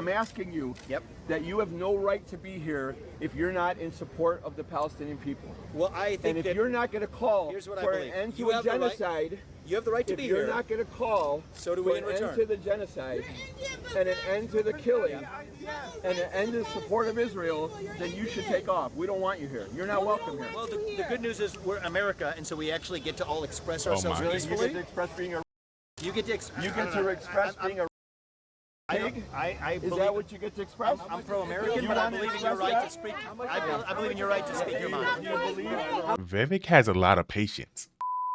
I'm asking you that you have no right to be here if you're not in support of the Palestinian people. Well, I think and if you're not going to call for an end to a genocide, you have the right to be here. If you're not going to call so do for we in an return. end to the genocide and an end to the killing and an end to the support of Israel, then you should take off. We don't want you here. You're not welcome here. Well, the good news is we're America, and so we actually get to all express ourselves peacefully. You get to express being a You get to express being a pig? Is that what you get to express? I'm pro-American, but I believe in your right to speak. I believe in your right to speak your mind. Vivek has a lot of patience.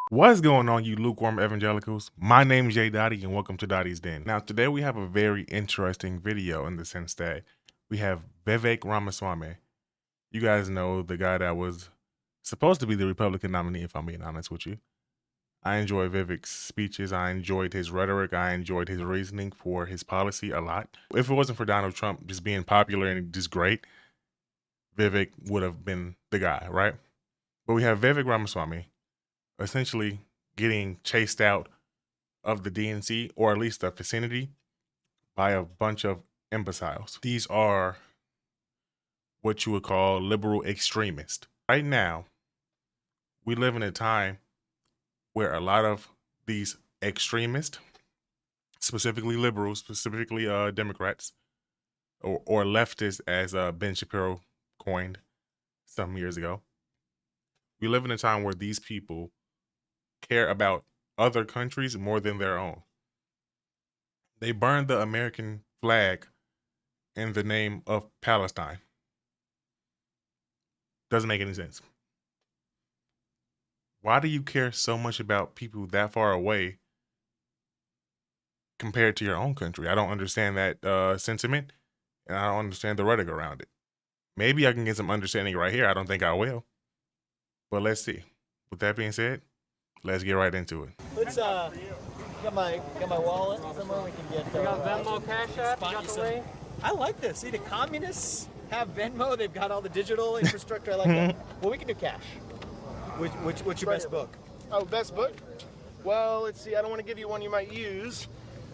What's going on, you lukewarm evangelicals? My name is Jay Dottie, and welcome to Dottie's Den. Now, today we have a very interesting video in the sense that we have Vivek Ramaswamy. You guys know the guy that was supposed to be the Republican nominee, if I'm being honest with you. I enjoy Vivek's speeches. I enjoyed his rhetoric. I enjoyed his reasoning for his policy a lot. If it wasn't for Donald Trump just being popular and just great, Vivek would have been the guy, right? But we have Vivek Ramaswamy essentially getting chased out of the DNC, or at least the vicinity, by a bunch of imbeciles. These are what you would call liberal extremists. Right now, we live in a time where a lot of these extremists, specifically liberals, specifically Democrats, or leftists, as Ben Shapiro coined some years ago, we live in a time where these people care about other countries more than their own. They burn the American flag in the name of Palestine. Doesn't make any sense. Why do you care so much about people that far away compared to your own country? I don't understand that sentiment, and I don't understand the rhetoric around it. Maybe I can get some understanding right here. I don't think I will, but let's see. With that being said, let's get right into it. Let's got my wallet somewhere we can get. You got Venmo, Cash App. You got the way. I like this. See, the communists have Venmo. They've got all the digital infrastructure. I like that. Well, we can do cash. What's your best book? Oh, best book? Well, let's see. I don't want to give you one you might use.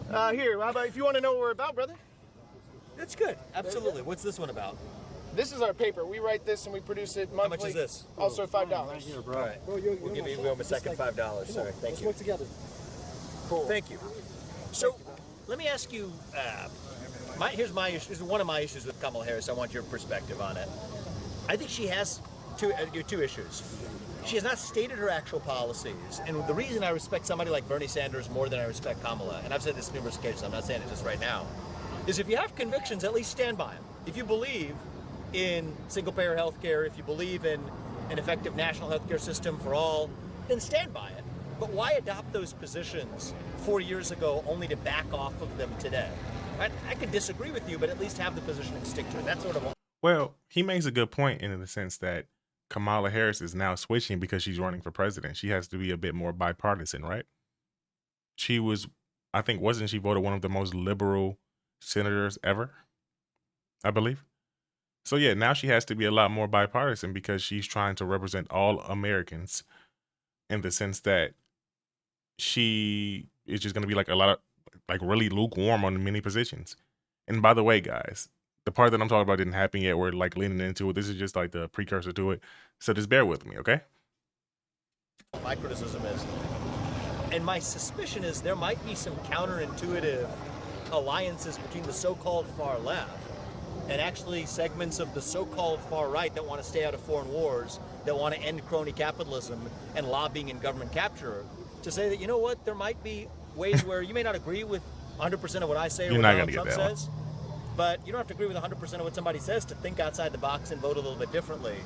Here, how about if you want to know what we're about, brother? That's good. Absolutely. What's this one about? This is our paper. We write this and we produce it monthly. How much is this? Also $5. All right. We'll give you a second $5. Sorry. Thank you. Let's work together. Cool. Thank you. So, let me ask you. Here's my issue. This is one of my issues with Kamala Harris. I want your perspective on it. I think she has two issues. She has not stated her actual policies, and the reason I respect somebody like Bernie Sanders more than I respect Kamala, and I've said this on numerous occasions, I'm not saying it just right now, is if you have convictions, at least stand by them. If you believe in single-payer health care, if you believe in an effective national health care system for all, then stand by it. But why adopt those positions 4 years ago only to back off of them today? I could disagree with you, but at least have the position and stick to it. That's sort of. Well, he makes a good point in the sense that Kamala Harris is now switching because she's running for president. She has to be a bit more bipartisan, right? She was, I think, wasn't she voted one of the most liberal senators ever? I believe. So yeah, now she has to be a lot more bipartisan because she's trying to represent all Americans in the sense that she is just going to be like a lot of, like really lukewarm on many positions. And by the way, guys, the part that I'm talking about didn't happen yet. We're like leaning into it. This is just like the precursor to it. So just bear with me, okay? My criticism is, and my suspicion is there might be some counterintuitive alliances between the so-called far left and actually segments of the so-called far right that want to stay out of foreign wars, that want to end crony capitalism and lobbying and government capture, to say that, you know what, there might be ways where you may not agree with 100% of what I say or what Donald Trump says, but you don't have to agree with 100% of what somebody says to think outside the box and vote a little bit differently.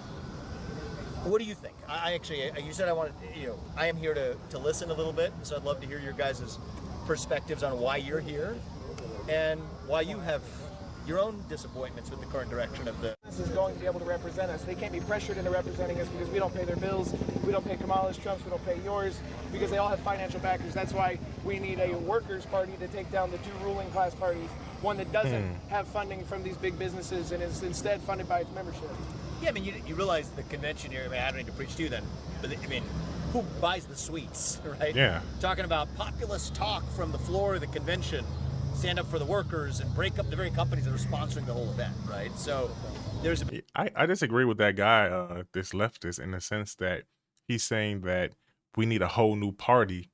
What do you think? You said I am here to listen a little bit, so I'd love to hear your guys' perspectives on why you're here and why you have your own disappointments with the current direction of the. This is going to be able to represent us. They can't be pressured into representing us because we don't pay their bills, we don't pay Kamala's, Trump's, we don't pay yours, because they all have financial backers. That's why we need a workers' party to take down the two ruling class parties, one that doesn't have funding from these big businesses and is instead funded by its membership. Yeah, I mean, you realize the convention here, I mean, I don't need to preach to you then, but I mean, who buys the sweets, right? Yeah. Talking about populist talk from the floor of the convention. stand up for the workers and break up the very companies that are sponsoring the whole event, right? So there's a I disagree with that guy, this leftist, in the sense that he's saying that we need a whole new party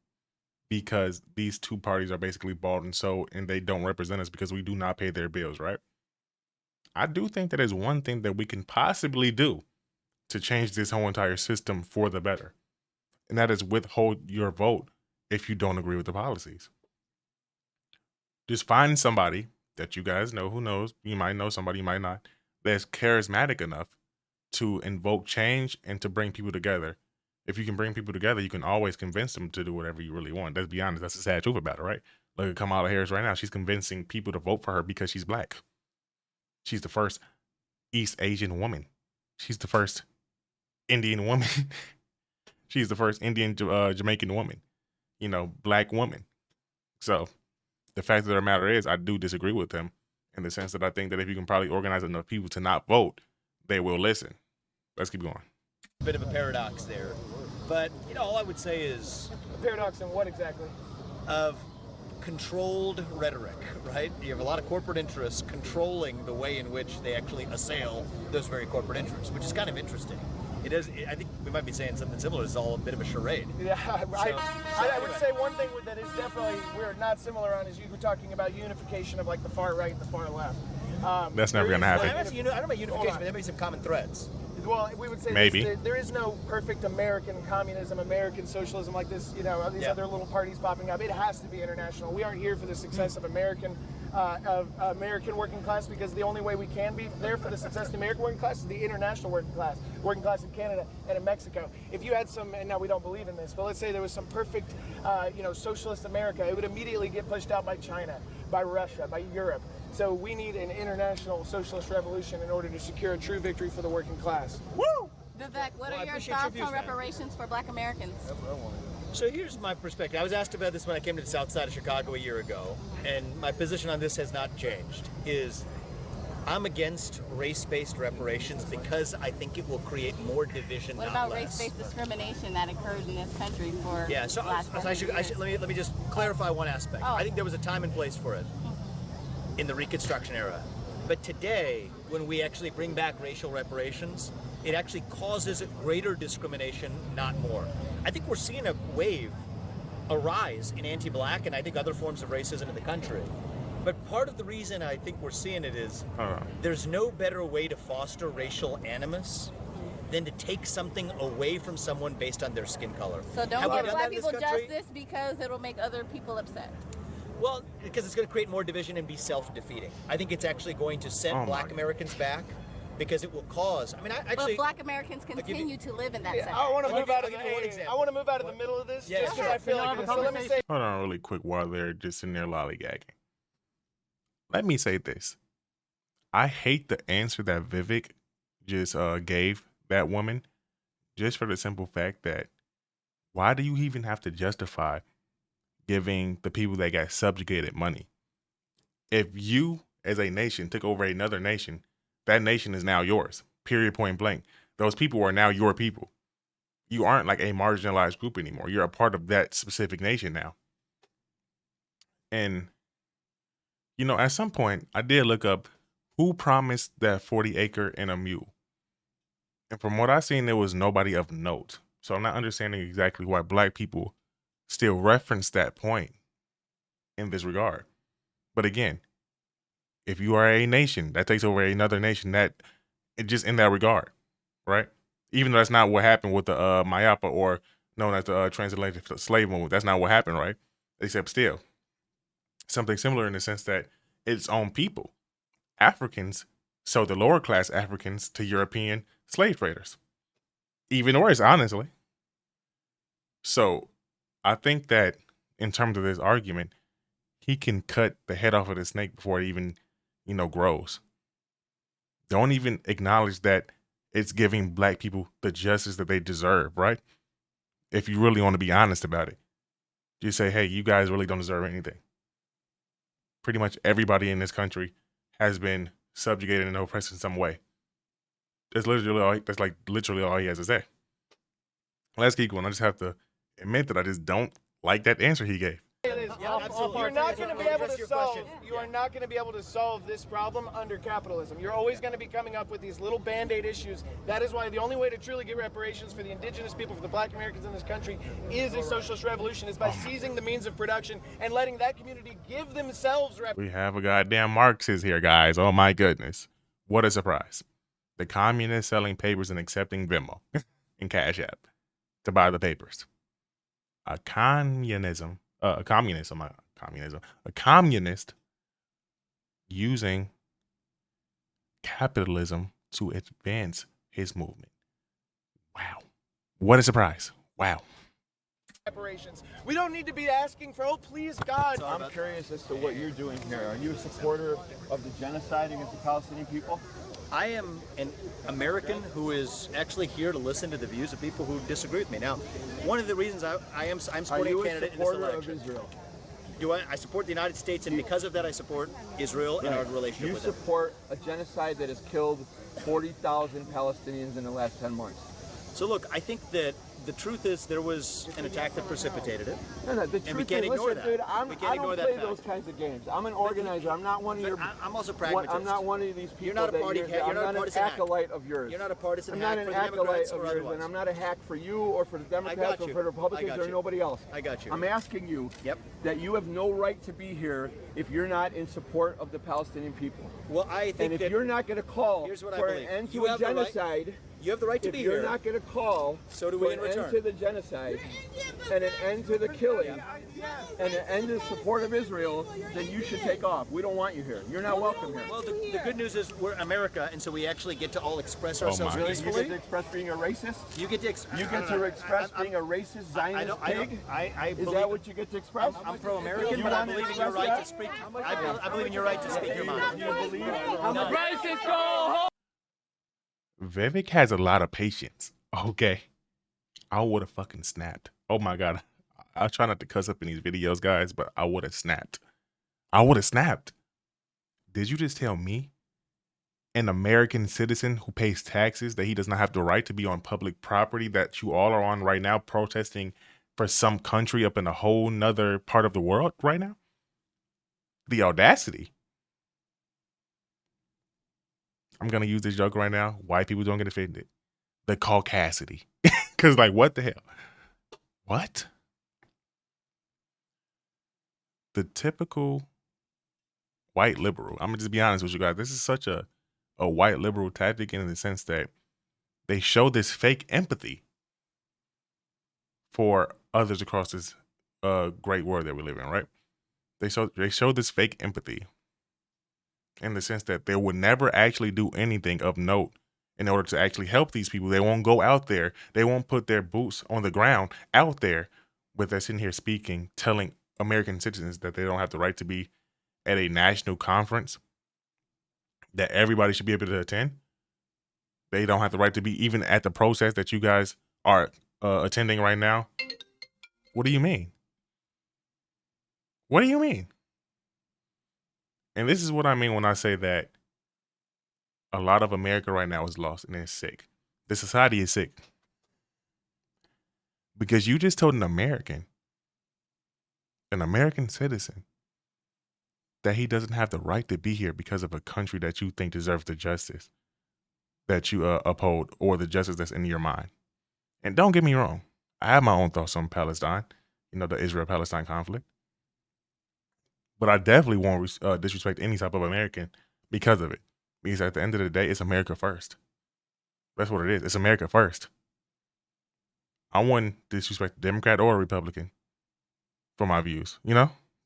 because these two parties are basically bought and sold and they don't represent us because we do not pay their bills, right? I do think that is one thing that we can possibly do to change this whole entire system for the better. And that is withhold your vote if you don't agree with the policies. Just find somebody that you guys know, who knows, you might know somebody, you might not, that's charismatic enough to invoke change and to bring people together. If you can bring people together, you can always convince them to do whatever you really want. Let's be honest, that's the sad truth about it, right? Look at Kamala Harris right now. She's convincing people to vote for her because she's black. She's the first East Asian woman. She's the first Indian woman. She's the first Indian Jamaican woman, you know, black woman. So the fact of the matter is, I do disagree with him in the sense that I think that if you can probably organize enough people to not vote, they will listen. Let's keep going. a bit of a paradox there. But, you know, all I would say is... A paradox in what exactly? Of controlled rhetoric, right? You have a lot of corporate interests controlling the way in which they actually assail those very corporate interests, which is kind of interesting. It is. I think we might be saying something similar. It's all a bit of a charade. Yeah, I would say one thing that is definitely we're not similar on is you were talking about unification of like the far right and the far left. That's never going to happen. Well, I don't know about unification, but there may be some common threads. Well, we would say maybe there is no perfect American communism, American socialism like this. You know, these other little parties popping up. It has to be international. We aren't here for the success of American working class, because the only way we can be there for the success of the American working class is the international working class in Canada and in Mexico. If you had some, and now we don't believe in this, but let's say there was some perfect, socialist America, it would immediately get pushed out by China, by Russia, by Europe. So we need an international socialist revolution in order to secure a true victory for the working class. Woo! Vivek, what are your thoughts on reparations for Black Americans? So here's my perspective. I was asked about this when I came to the south side of Chicago a year ago, and my position on this has not changed. I'm against race-based reparations because I think it will create more division. What about race-based discrimination that occurred in this country for let me just clarify one aspect. Oh. I think there was a time and place for it in the Reconstruction era. But today, when we actually bring back racial reparations, it actually causes greater discrimination, not more. I think we're seeing a rise in anti-Black and I think other forms of racism in the country. But part of the reason I think we're seeing it is there's no better way to foster racial animus than to take something away from someone based on their skin color. So don't give Black people justice because it'll make other people upset. Well, because it's going to create more division and be self-defeating. I think it's actually going to set Black Americans back because it will cause. But Black Americans continue to live in that setting. I want to move out of the middle of this, just because I feel like. So let me say. Hold on, really quick, while they're just sitting there lollygagging. Let me say this: I hate the answer that Vivek just gave that woman, just for the simple fact that why do you even have to justify giving the people that got subjugated money? If you, as a nation, took over another nation, that nation is now yours, period, point blank. Those people are now your people. You aren't like a marginalized group anymore. You're a part of that specific nation now. And, at some point, I did look up who promised that 40-acre and a mule. And from what I've seen, there was nobody of note. So I'm not understanding exactly why Black people still reference that point in this regard. But again, if you are a nation that takes over another nation, that it just in that regard, right? Even though that's not what happened with the Mayapa, or known as the transatlantic slave movement. That's not what happened, right? Except still, something similar in the sense that its own people, Africans, sold the lower class Africans to European slave traders. Even worse, honestly. So I think that in terms of this argument, he can cut the head off of the snake before it even, grows. Don't even acknowledge that it's giving Black people the justice that they deserve, right? If you really want to be honest about it, just say, hey, you guys really don't deserve anything. Pretty much everybody in this country has been subjugated and oppressed in some way. That's literally all he has to say. Let's keep going. I just have to admit that I just don't like that answer he gave. It is. You're not going to be able to solve. You are not going to be able to solve this problem under capitalism. You're always going to be coming up with these little band-aid issues. That is why the only way to truly get reparations for the indigenous people, for the black Americans in this country, is a socialist revolution. Is by seizing the means of production and letting that community give themselves reparations. We have a goddamn Marxist here, guys. Oh my goodness. What a surprise. The communists selling papers and accepting Venmo and Cash App to buy the papers. A communist using capitalism to advance his movement. Wow. What a surprise. Wow. Reparations. We don't need to be asking for, oh, please, God. I'm curious as to what you're doing here. Are you a supporter of the genocide against the Palestinian people? I am an American who is actually here to listen to the views of people who disagree with me. Now, one of the reasons I'm supporting a candidate in this election. Are you a supporter of Israel? I support the United States, and because of that, I support Israel and our relationship with them. You support a genocide that has killed 40,000 Palestinians in the last 10 months. So look, I think that the truth is there was an attack that precipitated it. No, the and we truth can't is, ignore listen, that. Dude, I don't play those kinds of games. I'm an organizer. I'm not one of your. I'm also pragmatist. I'm not one of these people. You're not a party. I'm not an acolyte of yours. You're not a partisan. I'm not an acolyte of yours, and I'm not a hack for you or for the Democrats or for the Republicans or nobody else. I got you. I'm asking you that you have no right to be here if you're not in support of the Palestinian people. Well, I think and if you're not going to call for an end to a genocide. You have the right to be here. If you're not going to call for an end to the genocide and an end to the killing and an end to the support of Israel, then you should take off. We don't want you here. You're not welcome here. Well, the good news is we're America, and so we actually get to all express ourselves peacefully. You get to express being a racist? You get to express being a racist Zionist pig? Is that what you get to express? I'm pro-American, but I believe in your right to speak. I believe in your right to speak your mind. You believe Racist go home. Vivek has a lot of patience. Okay. I would have fucking snapped. Oh my God. I try not to cuss up in these videos, guys, but I would have snapped. I would have snapped. Did you just tell me, an American citizen who pays taxes, that he does not have the right to be on public property that you all are on right now, protesting for some country up in a whole nother part of the world right now? The audacity. I'm going to use this joke right now. White people don't get offended. The caucasity. Because, like, what the hell? What? The typical white liberal. I'm going to just be honest with you guys. This is such a white liberal tactic in the sense that they show this fake empathy for others across this great world that we live in, right? They show this fake empathy in the sense that they would never actually do anything of note in order to actually help these people. They won't go out there. They won't put their boots on the ground out there with us in here speaking, telling American citizens that they don't have the right to be at a national conference that everybody should be able to attend. They don't have the right to be even at the protest that you guys are attending right now. What do you mean? What do you mean? And this is what I mean when I say that a lot of America right now is lost and it's sick. The society is sick. Because you just told an American citizen, that he doesn't have the right to be here because of a country that you think deserves the justice that you uphold, or the justice that's in your mind. And don't get me wrong, I have my own thoughts on Palestine, the Israel-Palestine conflict. But I definitely won't disrespect any type of American because of it. Because at the end of the day, it's America first. That's what it is. It's America first. I wouldn't disrespect a Democrat or a Republican for my views,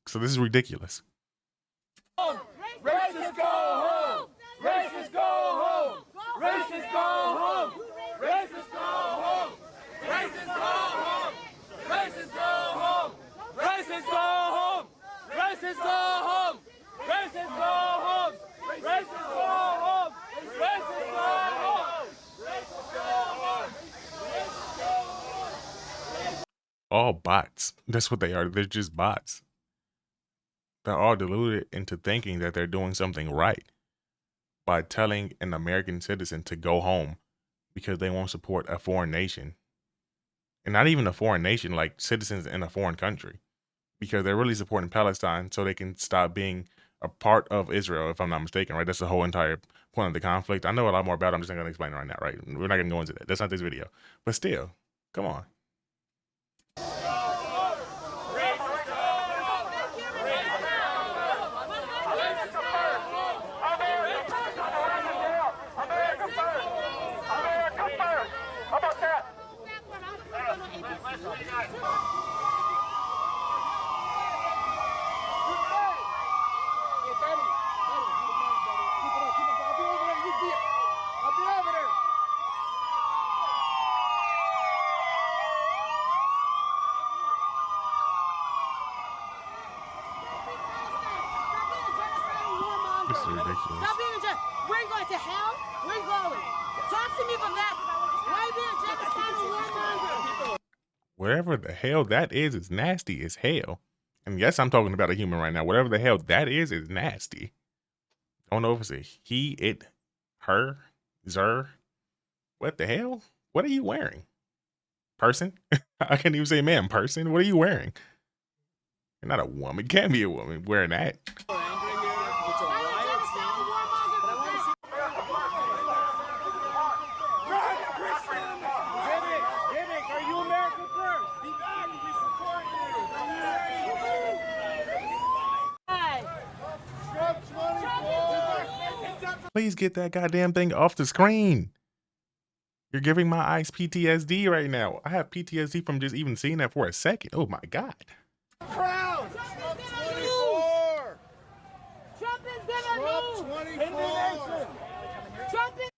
So this is ridiculous. Racists go home! Racists go home! Racists go home! Racists go home! Racists go home! Racists go home! Racists go home! Racists go home! Racists go home! Racists go home! Racists go home! Racists go home! All bots. That's what they are. They're just bots. They're all deluded into thinking that they're doing something right by telling an American citizen to go home because they won't support a foreign nation. And not even a foreign nation, like citizens in a foreign country. because they're really supporting Palestine so they can stop being a part of Israel, if I'm not mistaken, right? That's the whole entire point of the conflict. I know a lot more about it. I'm just not going to explain it right now, right? We're not going to go into that. That's not this video. But still, come on. This is ridiculous. Stop being a judge. Where are you going to hell? Where are you going? Talk to me from that. Why are you being a genocidal warmonger? Whatever the hell that is nasty as hell. And yes, I'm talking about a human right now. Whatever the hell that is nasty. I don't know if it's a he, it, her, zer. What the hell? What are you wearing? Person? I can't even say man, person. What are you wearing? You're not a woman. You can't be a woman wearing that. Please get that goddamn thing off the screen. You're giving my eyes PTSD right now. I have PTSD from just even seeing that for a second. Oh my God. Proud. Trump 24. Trump is gonna lose. 24. Trump is.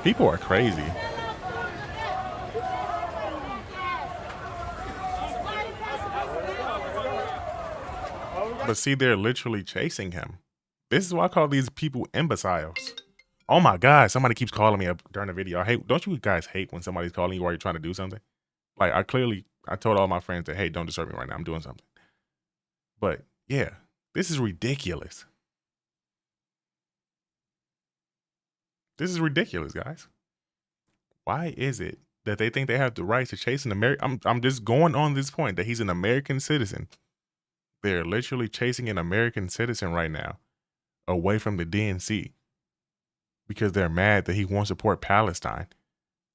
People are crazy. But see, they're literally chasing him. This is why I call these people imbeciles. Oh my God, somebody keeps calling me up during the video. I hate, don't you guys hate when somebody's calling you while you're trying to do something? Like I told all my friends that, hey, don't disturb me right now. I'm doing something. But yeah, this is ridiculous. This is ridiculous, guys. Why is it that they think they have the right to chase an American? I'm just going on this point that he's an American citizen. They're literally chasing an American citizen right now away from the DNC because they're mad that he won't support Palestine,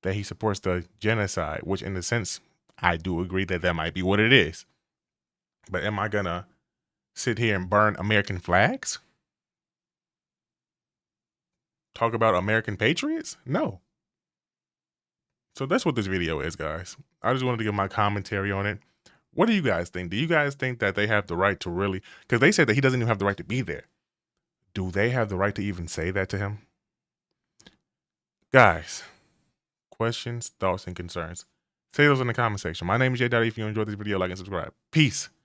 that he supports the genocide, which in a sense, I do agree that that might be what it is. But am I gonna sit here and burn American flags? Talk about American patriots? No. So that's what this video is, guys. I just wanted to give my commentary on it. What do you guys think? Do you guys think that they have the right to really, because they said that he doesn't even have the right to be there. Do they have the right to even say that to him? Guys, questions, thoughts, and concerns. Say those in the comment section. My name is Jay Daddy. If you enjoyed this video, like and subscribe. Peace.